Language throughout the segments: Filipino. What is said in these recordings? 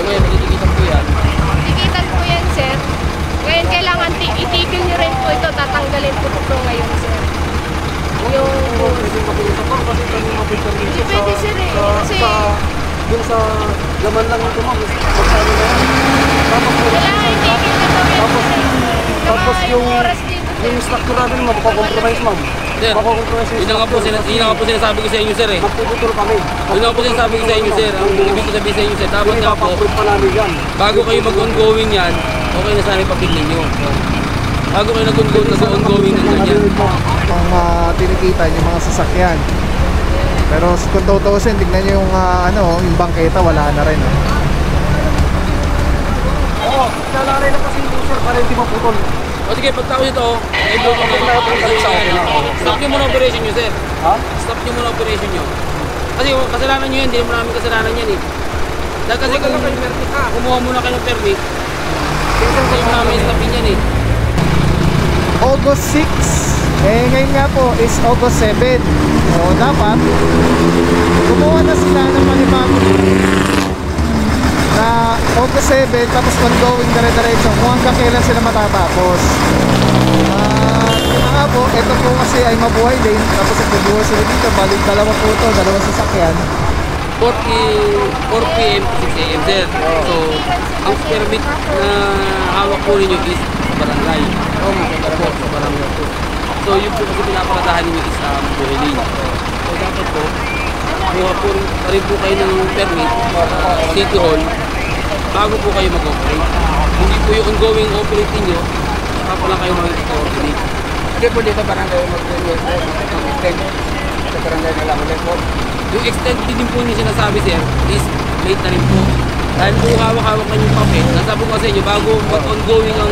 ngayon, magtitikitan po yan. Tikitan po yan, sir. Ngayon, kailangan itigil nyo rin po ito. Tatanggalin po ito ngayon, sir. Yung... Hindi pwede, sir, eh. Kasi... Yung sa laman lang ito, ma'am. Pagsano na yan. Kailangan itigil na daw yan, sir. Tapos yung oras dito, sir. structure natin, mapapag-compromise, ma'am. Sir, yun na nga po sinasabi ko sa inyo, sir, eh. Magpuputol kami. Yun nga po sinasabi ko sa inyo, sir. Ang ibig ko sabihin sa inyo, sir, dapat nga po, pa namin yan. bago kayo mag-ongoing yan, okay na sana ipapigil nyo. Bago kayo nag-ongoing ng ganyan. Ang tinikita yung mga sasakyan. Pero kung tutuusin, tignan nyo yung, yung bangketa, wala na rin. Oo, nalalay na kasi yung sir para hindi maputol. O sige, pagtapos ito, i-blow ko na. Stop nyo muna operation nyo, sir. Ha? Stop nyo muna operation nyo. Kasi kasalanan nyo yan, hindi naman namin kasalanan yan eh. Dahil kasi kung kumuha muna kayo ng permit, hindi naman namin stopin yan eh. August 6. Ngayon nga po is August 7. So dapat gumawa na sila ng panibagong na August 7 tapos ongoing dire-diretso kung hanggang kailan sila matatapos. Yun na nga po, ito po kasi ay mabuhay din. Tapos nagbubuhay sila dito, balik dalawa po ito, dalawang sasakyan. 4 PM to 6 AM, sir. So, ang permit na hawak po ninyo is barangay. Sa barangay po. So, yun po kasi pinapakatahan ninyo is buhay din. So, dapat po, kuha po rin po kayo ng permit, City Hall, bago po kayo mag-operate. Hindi po yung ongoing operate ninyo, saka po lang kayo mag-operate. Hindi po dito barangay mag-extend sa barangay na lang ulit po. Yung extend din po niyo sinasabi, sir, is late na rin po. Dahil po hawak-hawak na yung papel, nasabi ko sa inyo, bago mag-ongoing ang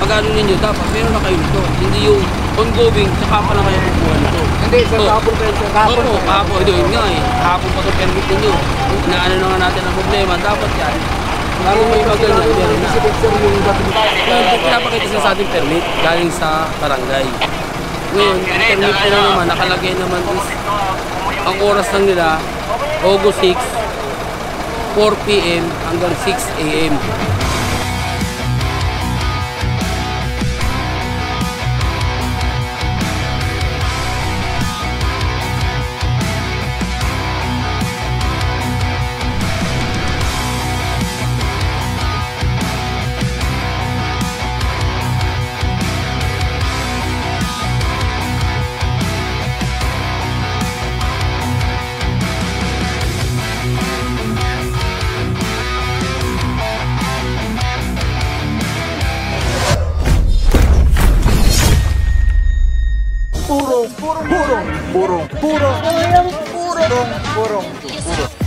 pag-ano ninyo, dapat meron na kayo nito. Hindi yung ongoing, saka pa lang kayo kukuha nito. Hindi, sa kahapon pa yun, sir. Opo, kahapon. Yun nga eh. Kahapon pa itong permit ninyo. Inaano na nga natin ang problema. Dapat yan. Bago may mag-ano, meron na. Pinapakita sila sa ating permit galing sa barangay. Ngayon, ang permit nila naman, nakalagay naman is ang oras lang nila, August 6, 4 PM hanggang 6 AM.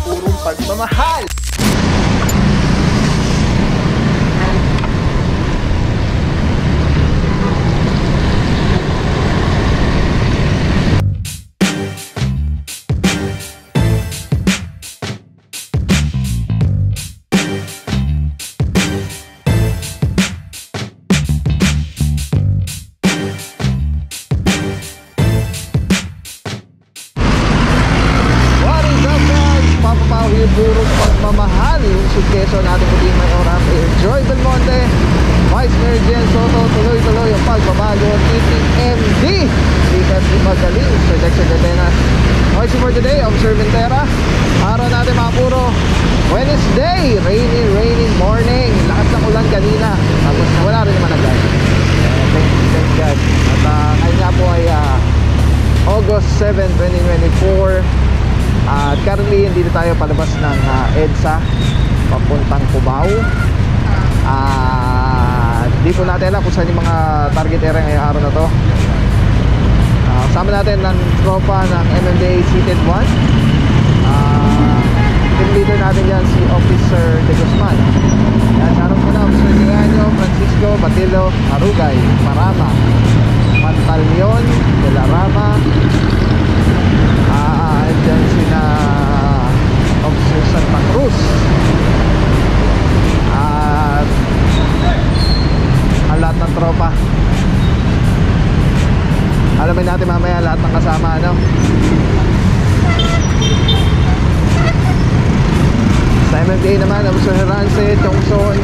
Purong pagmamahal. Purong pagmamahal. Suggestion natin po din may oras Joy Belmonte, Vice Mayor Jen Soto. Tuloy-tuloy ang pagbabago. TTMD Likas Magaling, Projection Detenas. Okay, for today, Observantera. Araw natin mga puro Wednesday, rainy morning. Lakas ng ulan kanina, tapos wala rin naman agad. Thank God. At ngayon nga po ay August 7, 2024. At currently hindi tayo palabas ng EDSA papuntang Cubao. Di po natin alam kung saan yung mga target area ngayong araw na to. Kasama natin ng tropa ng MMDA Seated 1. Team leader natin yan si Officer De Guzman. Yan, naroon po na Officer Nianyo, Francisco, Batilo, Marugay, Marama, Pantalyon, De La Rama. Diyan sina Officer Santa Cruz. At ang lahat ng tropa. Alamin natin mamaya lahat ng kasama, ano. Sa MMDA naman, Officer Herance, Chongson,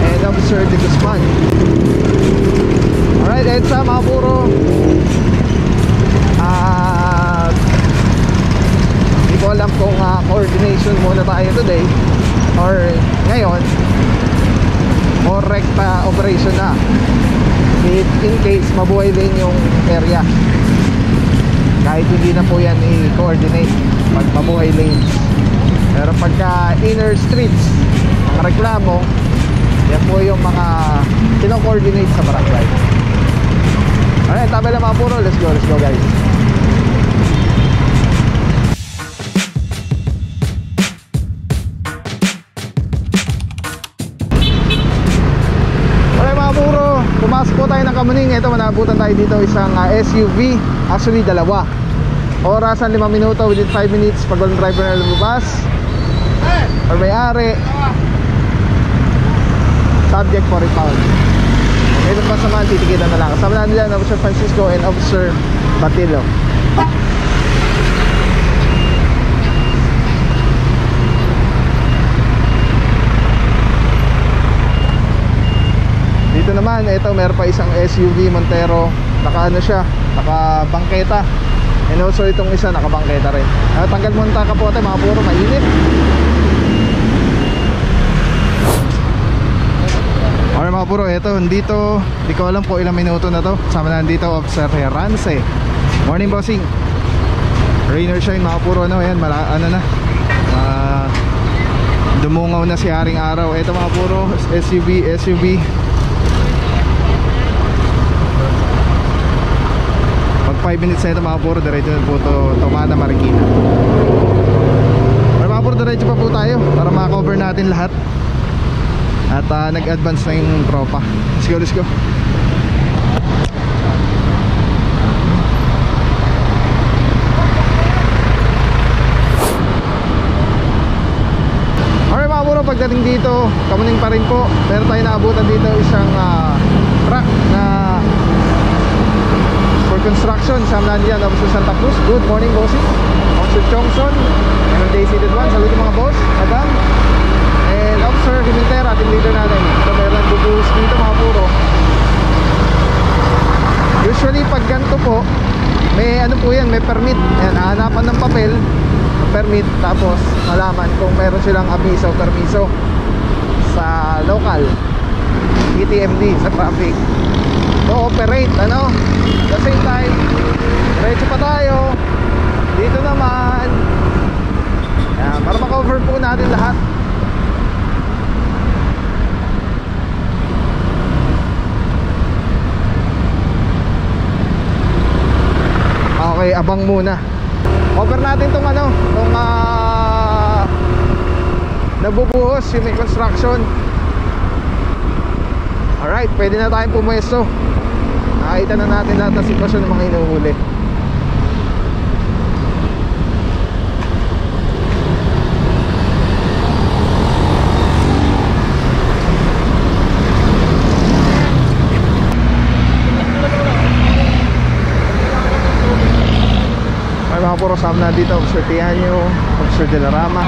and Officer De Guzman. Alright, EDSA mga puro. Hindi ko alam kung coordination muna tayo today or ngayon or rekta operation na in case mabuhay din yung area, kahit hindi na po yan i-coordinate pag mabuhay lanes. Pero pagka inner streets, mga reklamo, yan po yung mga kino-coordinate sa barangay. Alright, tabi lang mga puro. Let's go guys. Pumasok po tayo ng Kamuning. Ito, manabutan tayo dito isang SUV. Actually, dalawa. Orasan 5 minuto, within 5 minutes pag walang driver na lumabas or may-ari. Subject for impound. Ito pa sa mga titikitan na lang. Kasama na nila Officer Francisco and Officer Batilo. Dito naman, ito meron pa isang SUV Montero. Naka ano siya, naka bangketa. And also itong isa naka bangketa rin. Tanggal mo ang kapote mga puro, mainit. Alright mga puro, ito dito, di ko alam po ilang minuto na to. Sama na dito Officer Herance. Morning bossing. Rain or shine mga puro, ano yan, ano na, dumungaw na si Haring Araw. Ito mga puro, SUV. Pag 5 minutes na ito mga puro, diretso na po ito Tomana, Marikina. Pero mga puro, diretso pa po tayo para makakover natin lahat. At nag-advance na yung tropa. Let's go. Alright mga puro, pagdating dito Kamuning pa rin po. Meron tayo naabutan dito isang truck na for construction. Sama na diyan Officer Santa Cruz. Good morning bossing. Officer Chongson, MMDA seated 1. Saludo mga boss, madam. And Officer Pimentera, team leader natin. So meron bubuhos dito mga puro. Usually pag ganito po, may ano po yan, may permit. Yan, hahanapan ng papel, permit, tapos malaman kung meron silang abiso, permiso sa local ETMD, sa traffic to operate, ano. At the same time, diretso pa tayo dito naman. Yan, para makover po natin lahat. Okay, abang muna. Cover natin tong ano, tong nabubuhos yung may construction. Alright, pwede na tayong pumuesto. Nakita na natin lahat ng sitwasyon ng mga inuhuli. May mga puro sama na dito, Officer Tianyo, Officer De La Rama.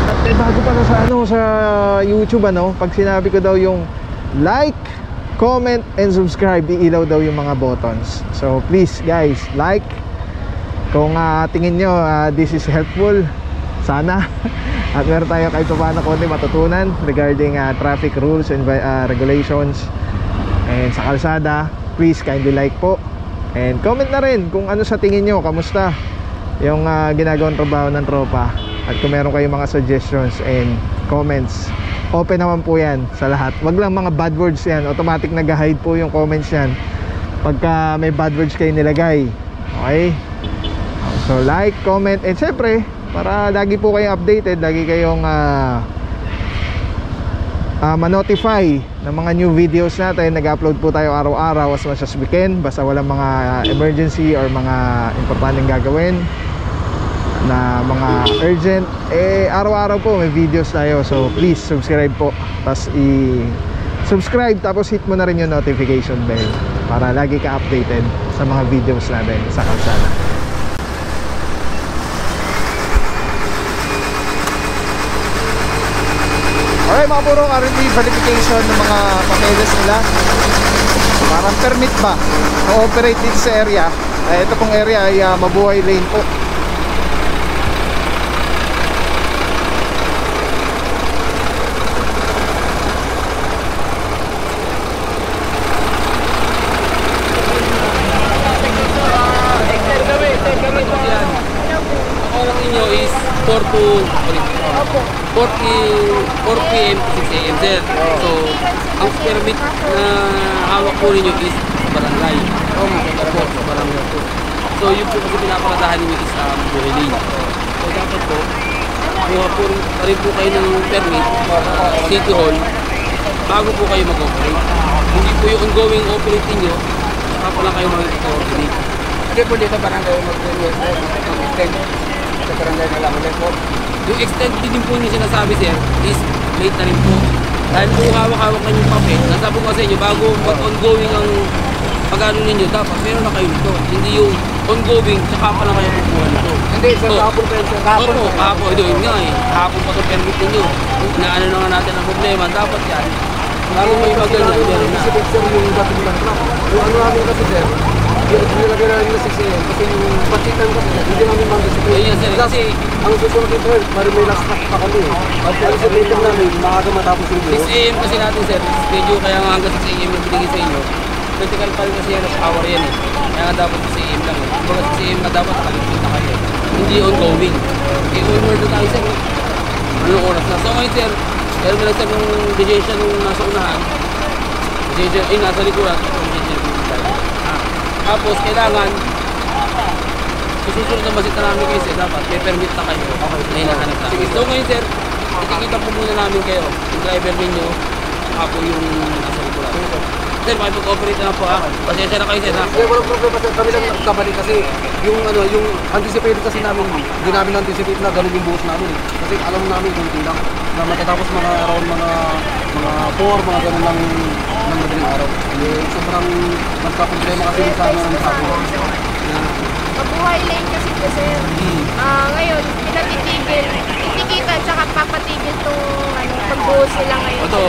At bago pa sa ano, sa YouTube ano, pag sinabi ko daw yung like, comment, and subscribe, iilaw daw yung mga buttons. So please guys, like. Kung tingin nyo this is helpful, sana. At meron tayo kahit paano konti matutunan regarding traffic rules and regulations and sa kalsada. Please kindly like po and comment na rin kung ano sa tingin nyo, kamusta yung ginagawang trabaho ng tropa. At kung meron kayong mga suggestions and comments, open naman po yan sa lahat. Wag lang mga bad words yan, automatic nag-hide po yung comments yan pagka may bad words kayo nilagay. Okay, so like, comment, and syempre para lagi po kayong updated, lagi kayong ma-notify ng mga new videos natin. Nag-upload po tayo araw-araw as much as we can. Basta walang mga emergency or mga importanteng gagawin na mga urgent, araw-araw po may videos tayo. So please subscribe po, tapos subscribe tapos hit mo na rin yung notification bell para lagi ka updated sa mga videos natin sa kalsada. Okay mga puro, currently verification ng mga papeles nila. Parang permit ba o-operate dito sa area. Ito pong area ay Mabuhay Lane po. Is 4 p.m. to 6 a.m. sir. So, ang permit na hawak po ninyo is sa barangay. Sa barangay po. So, yun po kasi pinaparadahan ninyo is Mabuhay Lane. So, dapat po, kuha po rin po kayo ng permit sa City Hall bago po kayo mag-operate. Hindi po yung ongoing operate ninyo, saka po lang kayo mag-coordinate. Hindi po dito barangay mag-extend sa barangay na lang ulit po. Yung extend din po yung sinasabi sir is late na rin po. Dahil po hawak-hawak na yung papel, nasabi ko sa inyo, bago ongoing ang pag-ano ninyo, dapat meron na kayo nito. Hindi yung ongoing, tsaka pa lang kayo kukuha nito. Hindi, sa kahapon pa yun, sa kahapon. Opo, kahapon. Ito yun nga eh. Kahapon pa ito permit ninyo. Inaano na nga natin ang problema. Dapat yan. Bago may mag-ano, meron na. Sir, yung dating lang truck. Yung ano namin kasi sir, nilagyan namin na 6 a.m. kasi yung patitan kasi hindi namin mag-disipin. Ayun sir, kasi ang susunod ito eh, parang may last track pa kami. At ang sabihin namin, maaga matapos yung 6 buo. a.m. kasi natin sir. Schedule kaya nga hanggang 6 a.m. yung binigay sa inyo. Critical pa rin kasi yan, hour yan eh. Kaya nga dapat 6 a.m. lang eh. Kung 6 a.m. na dapat nakaligpit na kayo. Hindi ongoing. Okay, onward na tayo sir. Anong oras na? So ngayon sir, dahil mo lang sir nung digestion nung nasa unahan. Digestion, nasa likuran. Tapos kailangan susunod na masita namin kayo sir, dapat may permit na kayo na hinahanap namin. So ngayon sir, itikita po muna namin kayo, yung driver ninyo, saka po yung nasa likuran. Sir, makipag-operate na po ha. Pasensya na kayo sir ha. Kaya walang problema sir, kami lang nagkamali kasi yung ano, yung anticipated kasi namin, hindi namin anticipate na ganun yung buhos namin eh. Kasi alam namin kung hindi lang na matatapos mga around mga 4, mga ganun lang ng madaling araw. Eh, sobrang nagka-problema kasi yung sa ano ng sabi. Mabuhay Lane kasi po sir. Ngayon, pinatitigil, titikitan, tsaka papatigil itong pagbuhos nila ngayon. Ito,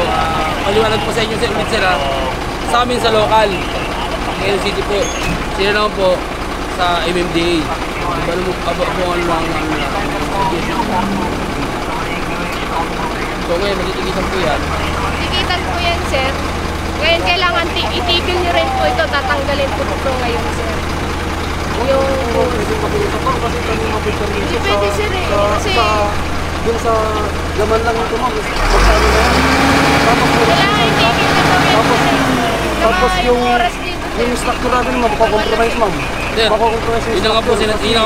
maliwanag po sa inyo sir, sir ha. Sa amin sa local, Quezon City po, sila naman po sa MMDA. Diba mo abuan lang ang so ngayon, magtitigitan po yan. Tikitan po yan sir. Ngayon, kailangan itigil nyo rin po ito, tatanggalin po ito ngayon sir. Yung hindi pwede sir eh. Kasi yung sa gaman lang ito ma'am, magkano na yan. kailangan itigil na ito Tapos yung oras dito sir. yung structure natin magpakompromise ma'am. Sir, Magpakompromise yung yun na nga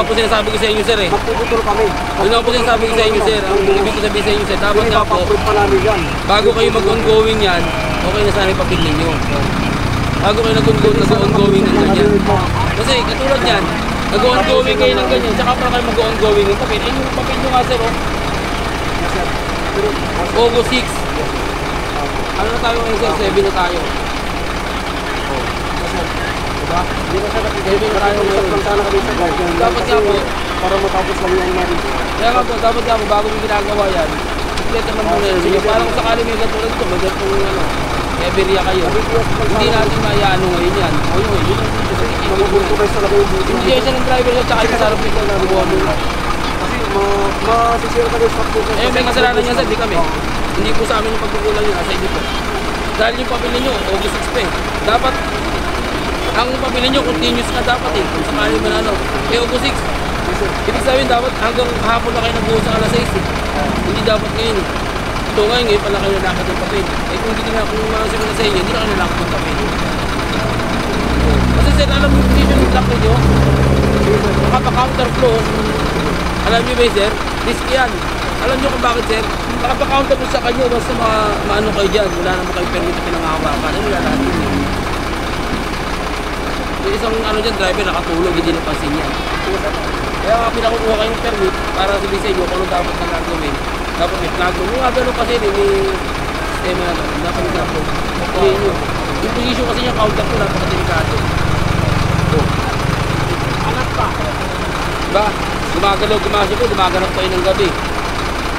po, sinasabi ko sa inyo sir eh. magpuputol kami. Yun na nga po sinasabi ko sa inyo sir. Ang ibig ko sabihin sa inyo sir, dapat nga po, pa namin yan. bago kayo mag-ongoing yan, okay na sana yung papel ninyo. Bago kayo nag-ongoing ng ganyan. Kasi katulad yan, nag-ongoing kayo ng ganyan, tsaka pa kayo mag-ongoing ng papel. Yung papel nyo nga sir, oh. August 6. Ano na tayo ngayon sir? 7 na tayo. Diba? Hindi na siya nakikita tayo ngayon. Sana kami sa guard. Dapat nga po, Para matapos lang yan namin. kaya nga po, dapat nga po, bago yung ginagawa yan, complete naman muna yun. Parang kung sakali may katulad ito, may gatong Eberia kayo. Hindi natin maiano ngayon yan. O yun, yun ang Magpuputol talaga yung buti. hindi siya ng driver niya, tsaka yung sarap nito na bubuha mo. Kasi masisira talaga yung structure. Eh, may kasalanan niya sir, di kami. Hindi po sa amin yung pagkukulang yun, asa inyo po. Dahil yung papel ninyo, August 6 pa eh. Dapat, ang papel ninyo, continuous na dapat eh. Kung sakali man ano. Eh, August 6. Ibig sabihin, dapat hanggang hapon na kayo nagbuhos sa alas 6 eh. Hindi dapat ngayon eh. Ito ngayon pala kayo nalakad ng papel. Eh, kung hindi na, kung malasip na sa inyo, hindi na kayo nalakad ng papel. Kasi sir, alam mo yung position ng truck ninyo? Nakapa-counterflow. Alam niyo ba sir? Risk yan. Alam niyo kung bakit sir? Nakapa-counter po sa kanyo, basta maano kayo dyan. Wala naman kayo permit na pinangahawakan. Ano wala natin eh. Yung isang ano dyan, driver nakatulog, hindi napansin yan. Kaya nga pinakukuha kayo ng permit para sabihin sa inyo kung ano dapat na gagawin. Dapat may flag. Yung nga gano'n kasi may sistema natin, dapat nag-upload. Piliin nyo. Yung position kasi yung counter ko, napaka-delikado. Anak pa. Diba? Gumagalaw, gumaganap tayo ng gabi.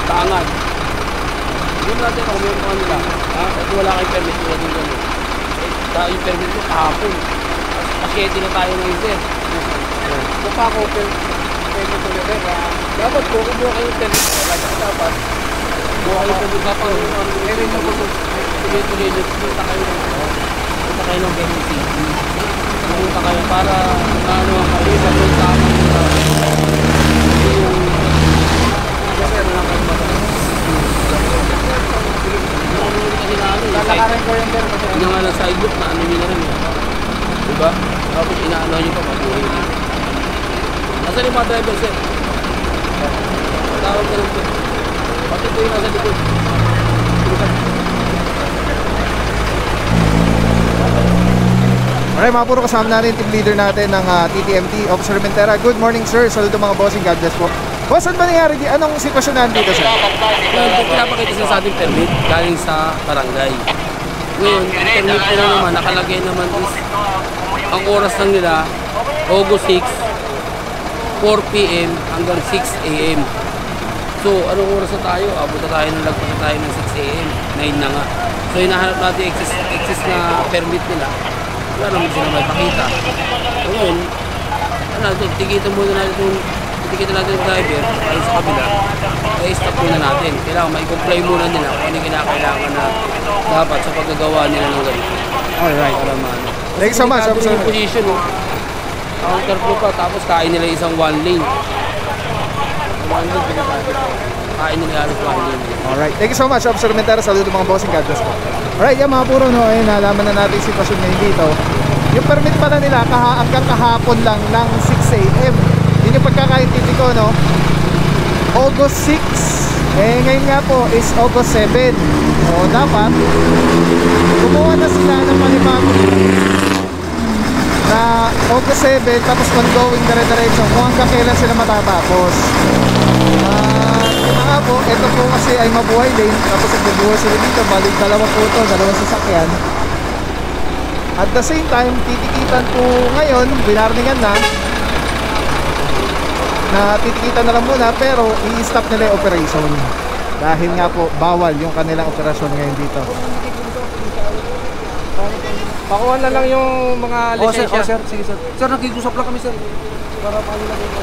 Taangan. Hindi natin ako meron pa nila. Kasi wala kayong permit nila din gano'n. Yung permit ko kahapon. Pasyete na tayo ngayon, sir. Kung pa ako, permit ko nila. Dapat po, kung buha kayong permit ko, dapat. Buha kayong permit ko pa. Meron na po. Tuloy-tuloy, punta kayo ng BNC. Punta kayo para ano kayo sa tama. Yung kasi na lang kayo matalas. Lalakarin ko yung pero kasi Yung nga lang sidewalk na ano nyo na rin. Diba? Tapos inaano nyo pa mabuhay nyo. Nasaan yung mga driver, sir? Tawag ka lang po. Pati po yung nasa likod. Alright mga puro, kasama natin yung team leader natin ng TTMT, Officer Mentera. Good morning sir, saludo mga bossing, God bless po. Boss, ano ba nangyari? Anong sitwasyon nandito sir? Pinapakita sila sa ating permit galing sa barangay. Ngayon, ang permit nila naman, nakalagay naman is ang oras lang nila, August 6, 4 p.m. hanggang 6 a.m. So, anong oras na tayo? Abot na tayo, nalagpas na tayo ng 6 a.m. 9 na nga. So, hinahanap natin excess na permit nila. Wala naman sila may pakita. So, ngayon, tikitan muna natin yung driver ay sa kabila, ay stop muna natin. Kailangan ma-comply muna nila kung ano yung kinakailangan na dapat sa paggagawa nila ng ganito. Alright. Para maano. Thank you so much, Officer. Yung position, counter flow pa, tapos kain nila isang one lane. One lane, kain nila halos one lane. Alright, thank you so much Officer Mentera, saludo mga bossing, God bless po. Alright, yan mga puro, no, ayun, nalaman na natin yung sitwasyon ngayon dito. Yung permit pala nila hanggang kahapon lang ng 6 a.m. Yun yung pagkakaintindi ko, no? August 6. Ngayon nga po is August 7. So dapat gumawa na sila ng panibago na August 7, tapos ongoing dire-diretso kung hanggang kailan sila matatapos. Yun nga po, ito po kasi ay mabuhay lane, tapos nagbubuhay sila dito, balik dalawa po ito, dalawang sasakyan. At the same time, titikitan po ngayon, binarningan na titikitan na lang muna, pero i-stop nila yung operation dahil nga po bawal yung kanilang operasyon ngayon dito. pakuha na lang yung mga lisensya. Sir, sige sir. Sir, nagkikusap lang kami sir. Para paano lang yung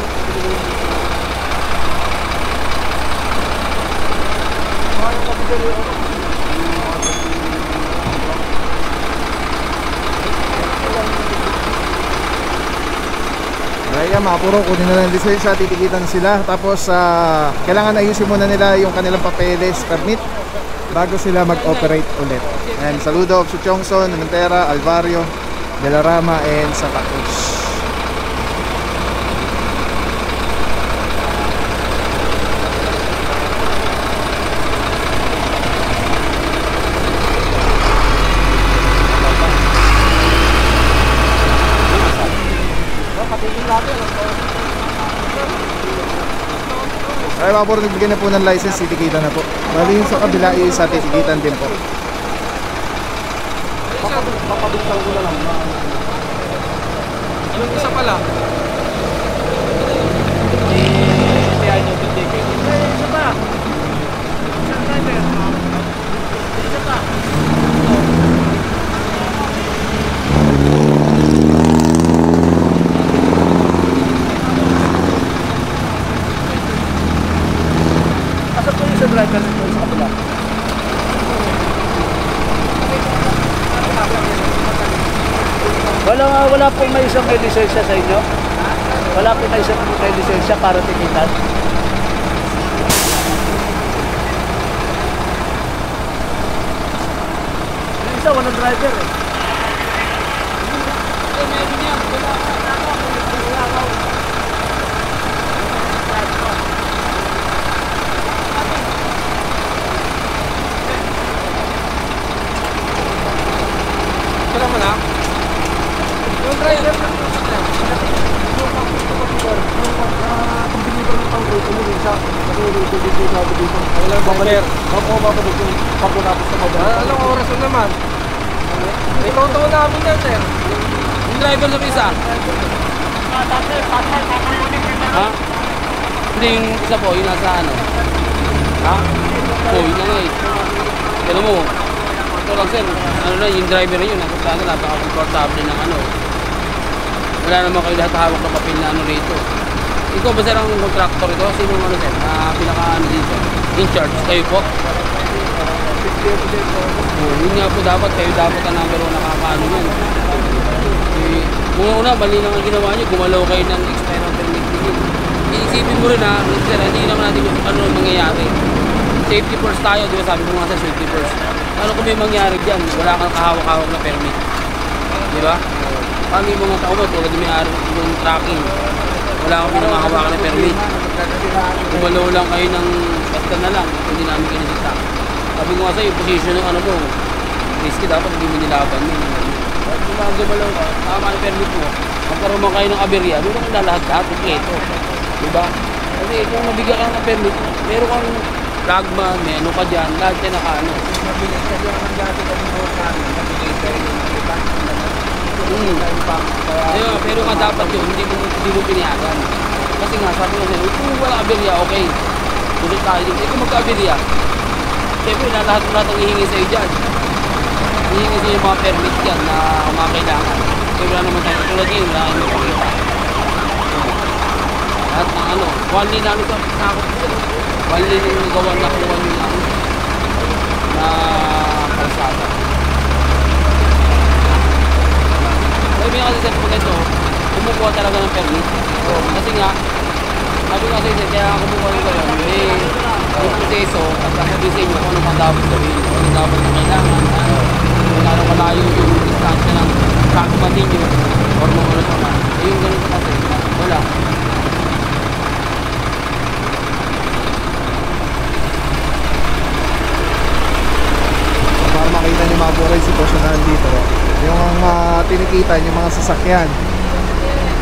Kaya mga puro, kunin na lang lisensya, titikitan sila. Tapos kailangan ayusin muna nila yung kanilang papeles, permit, bago sila mag-operate ulit. And saludo sa Chongson, Mentera, Alvario, De La Rama, and Santa Cruz. Ay mga puro, nagbigay na po ng license, titikitan na po. Bali yung sa kabila is sa titikitan din po. Papabigtan ko na lang. Yung isa pala. Kaya nyo titigil. Isa pa. Isang driver. Isa pa. Asa po yung isa driver sa kabila? Wala pong may isang may lisensya sa inyo? Wala pong may isang may lisensya para tikitan? Yung isa, walang driver eh. Kailan mo na? Yung driver na babalik. Babalik yung pagkatapos Anong oras na naman? Ito namin yan, sir. Yung driver sa isa. Ha? Hindi, yung isa po, yung nasa ano. Ha? Oo, yun na nga eh. Kaya mo, ito lang sir, ano na, yung driver na yun, napaka-comfortable ng ano. Wala naman kayo lahat hawak ng papel na ano rito. Ikaw ba sir ang contractor ito? Sino ano sir, na pinaka-ano dito? In charge, kayo po? Yun nga po dapat, kayo dapat ang number 1 nakakaano yan. Una, mali lang ang ginawa nyo, gumalaw kayo ng expired permit nyo. Iisipin mo rin ha, sir, hindi naman natin yung ano mangyayari. Safety first tayo, di ba sabi mo nga sa safety first. Ano kung may mangyari dyan, wala kang kahawak-hawak na permit. Di ba? Paano yung mga tao mo, tulad may araw yung tracking, wala kang pinangahawakan na permit. Gumalaw lang kayo ng basta na lang, hindi namin kayo nasita. Sabi ko nga sa'yo, yung position ng ano mo, risky dapat hindi mo nilaban yun. Kung gumalaw ka, tama yung permit mo, magkaroon man kayo ng aberya, doon kang lalahat-lahat, kompleto. Diba? Kasi kung nabigyan ka ng permit, meron kang flagman, may ano ka dyan, lahat yan nakaano. Mabilis ka dyan ang dati kami mo namin, nabigay kayo ng Ayun, pero nga dapat yun, hindi mo pinayagan. Kasi nga, sabi ko sa'yo, kung wala aberya, okay. Tulad tayo dito, kung magka-aberya, siyempre, lahat ang hihingi sa'yo dyan. Hihingi sa'yo yung mga permit dyan na mga kailangan. Kaya wala naman tayo, tulad yun, wala kayo magpakita. Lahat ng ano, wali namin sa sakot ko. Wali yung gawa na kuha nyo lang na kalsada. Sabi nga kasi sir, pag ito, kumukuha talaga ng permit. Kasi nga, sabi nga kasi kaya kumukuha ng gawin, may proseso at sabi sa inyo kung ano pa dapat gawin, kung ano dapat na kailangan, kung ano malayo yung distansya ng tracking ninyo, or mga ano pa man. Eh yung ganun kasi, wala. Para makita niyo mga buhay sitwasyon na dito, yung tinikita yung mga sasakyan.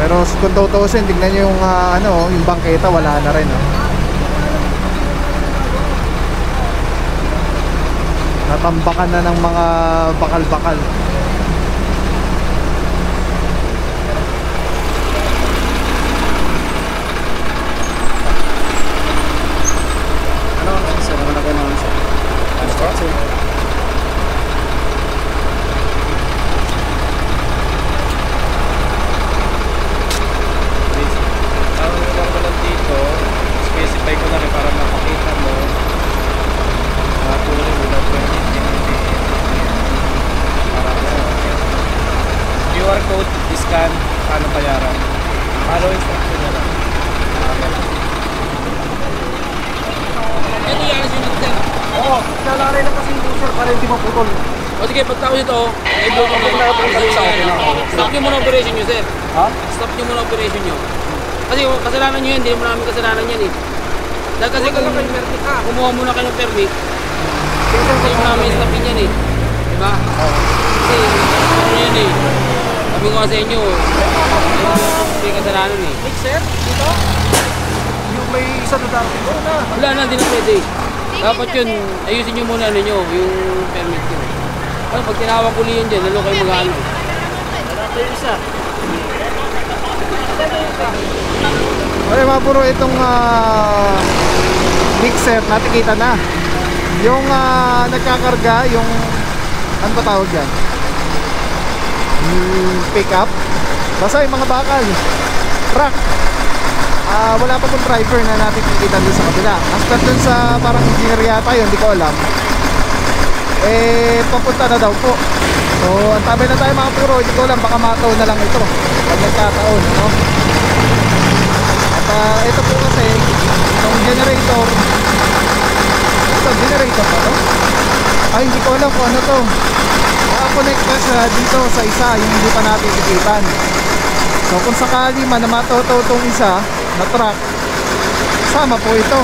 Pero kung tutuusin, tignan nyo yung yung bangketa, wala na rin. Natambakan na ng mga bakal-bakal. Ano ang sir? Ano na naman sir? specify ko na rin para makakita mo tuloy without permit para QR code, scan, paano bayaran, follow instruction na lang. Ito yan yung sir. Oo, nalalay lang kasi yung user para hindi maputol. O sige, pagtapos ito, i-blow ko na. Stop nyo muna operation nyo sir. Ha? Stop nyo muna operation nyo. Kasi kasalanan nyo yan, hindi mo namin kasalanan yan eh. Dahil kasi kung kumuha muna kayo ng permit, hindi mo namin stopin yan eh. Diba? Kasi ano yan eh. Sabi ko sa inyo, hindi kasalanan eh. Sir, dito? Yung may isa na dapat ko na. Wala na, hindi na pwede. Dapat yun, ayusin nyo muna ano nyo, yung permit nyo. Ano, pag tinawag uli yan dyan, lalo kayo mag-ano. Wala tayo isa. Okay mga puro, itong mixer natikita na. Yung nagkakarga, yung ano ba tawag yan? Pick up. Basta yung mga bakal, truck. Wala pa pong driver na natin kikita doon sa kabila. Hasta dun sa parang engineer yata yun, hindi ko alam. Papunta na daw po. So antabay na tayo mga puro. Hindi ko alam, baka mataw na lang ito pag nagkataon, no? At ito po kasi itong generator. Ito generator pa to? Ay hindi ko alam kung ano to. Nakakonect ka siya dito sa isa, yung hindi pa natin tikitan. So kung sakali man na matoto itong isa na truck, sama po ito.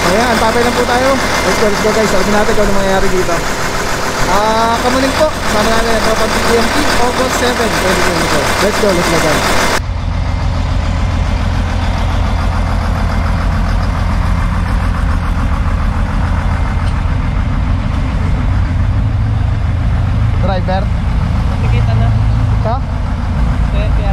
So yan, antabay lang po tayo. Let's go guys, alamin natin kung ano mangyayari dito. Kamuning po, sama natin ang Tropang TMT August 7, 2024. Let's go guys. driver? Nakikita na. Ito? Kaya niya.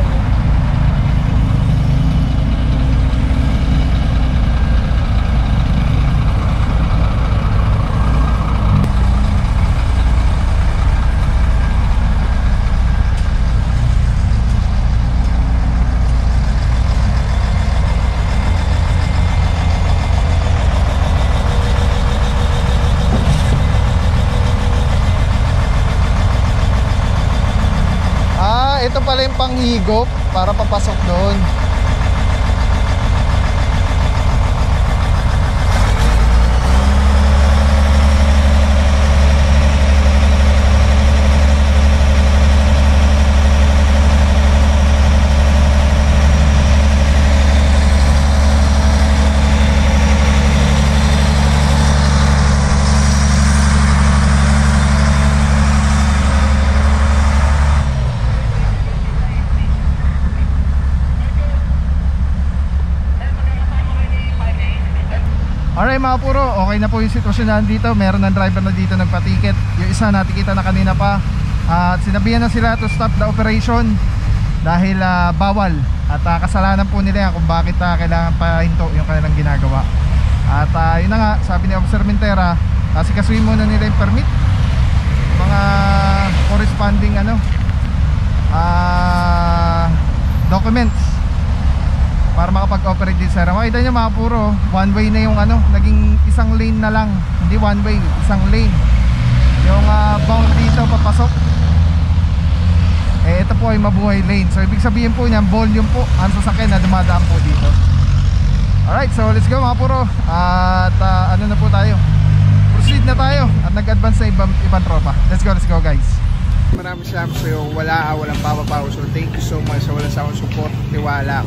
Ito pala yung panghigop para papasok doon. Alright mga puro, okay na po yung sitwasyon na dito. Meron ng driver na dito nagpa-ticket. Yung isa natikita na kanina pa. At sinabihan na sila to stop the operation dahil bawal. At kasalanan po nila yan kung bakit kailangan pahinto yung kanilang ginagawa. At yun na nga, sabi ni Officer Mintera, sikasuin muna nila yung permit, mga corresponding documents para makapag-operate din sir. Makita nyo mga puro, one way na yung naging isang lane na lang. Hindi one way, isang lane. Yung bound dito papasok. Ito po ay mabuhay lane. So ibig sabihin po niyan, volume po ang sasakyan na dumadaan po dito. Alright, so let's go mga puro. At na po tayo. Proceed na tayo at nag-advance sa ibang tropa. Let's go guys. Maraming salamat sa iyo. Walang papapaw. So thank you so much sa wala sa akong support, tiwala.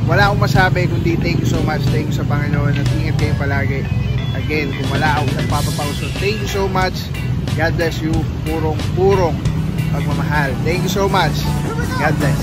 Wala akong masabi kundi thank you so much. Thank you sa Panginoon at ingat kayo palagi. Again, kung wala akong papapaw. So thank you so much. God bless you. Purong pagmamahal. Thank you so much. God bless.